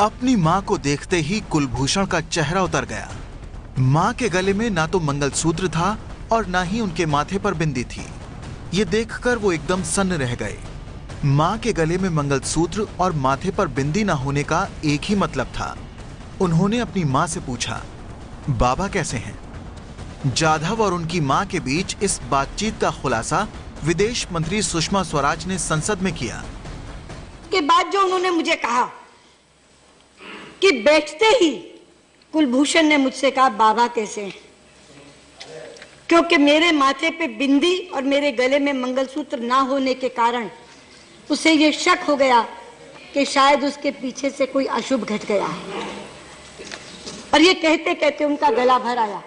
अपनी मां को देखते ही कुलभूषण का चेहरा उतर गया। मां के गले में ना तो मंगलसूत्र था और ना ही उनके माथे पर बिंदी थी। ये देखकर वो एकदम सन्न रह गए। मां के गले में मंगलसूत्र और माथे पर बिंदी ना होने का एक ही मतलब था। उन्होंने अपनी मां से पूछा, बाबा कैसे हैं? जाधव और उनकी मां के बीच इस बातचीत का खुलासा विदेश मंत्री सुषमा स्वराज ने संसद में किया। के बाद जो उन्होंने मुझे कहा कि बैठते ही कुलभूषण ने मुझसे कहा, बाबा कैसे हैं? क्योंकि मेरे माथे पे बिंदी और मेरे गले में मंगलसूत्र ना होने के कारण उसे ये शक हो गया कि शायद उसके पीछे से कोई अशुभ घट गया है। और ये कहते कहते उनका गला भर आया।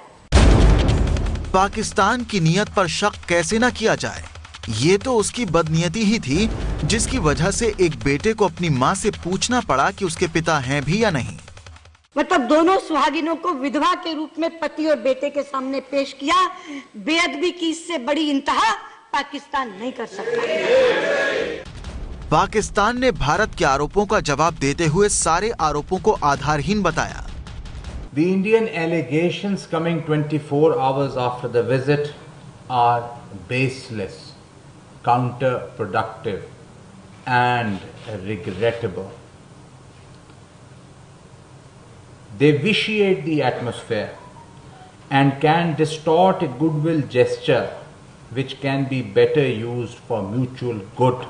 पाकिस्तान की नीयत पर शक कैसे ना किया जाए। ये तो उसकी बदनीयती ही थी जिसकी वजह से एक बेटे को अपनी मां से पूछना पड़ा कि उसके पिता हैं भी या नहीं। मतलब दोनों सुहागिनों को विधवा के रूप में पति और बेटे के सामने पेश किया। बेअदबी की इससे बड़ी इंतहा पाकिस्तान नहीं कर सकता। पाकिस्तान ने भारत के आरोपों का जवाब देते हुए सारे आरोपों को आधारहीन बताया। The Indian allegations coming 24 hours after the visit are baseless, counterproductive and regrettable. They vitiate the atmosphere and can distort a goodwill gesture which can be better used for mutual good.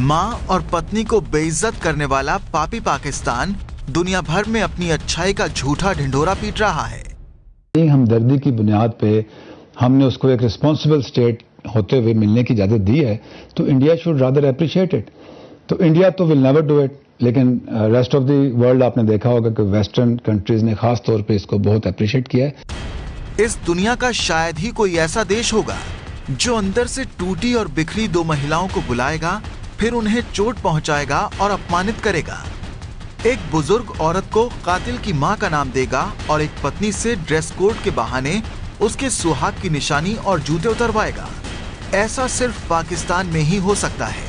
मां और पत्नी को बेइज्जत करने वाला पापी पाकिस्तान दुनिया भर में अपनी अच्छाई का झूठा ढिंढोरा पीट रहा है। हमदर्दी की बुनियाद पे हमने उसको एक रिस्पॉन्सिबल स्टेट होते हुए मिलने की इजाजत दी है, तो India should rather appreciate it. तो इंडिया तो विल नेवर डू इट, लेकिन रेस्ट ऑफ द वर्ल्ड आपने देखा होगा कि वेस्टर्न कंट्रीज ने खास तौर पे इसको बहुत अप्रिशिएट किया है। इस दुनिया का शायद ही कोई ऐसा देश होगा जो अंदर से टूटी और बिखरी दो महिलाओं को बुलाएगा, फिर उन्हें चोट पहुंचाएगा और अपमानित करेगा। एक बुजुर्ग औरत को कातिल की मां का नाम देगा और एक पत्नी से ड्रेस कोड के बहाने उसके सुहाग की निशानी और जूते उतरवाएगा। ऐसा सिर्फ पाकिस्तान में ही हो सकता है।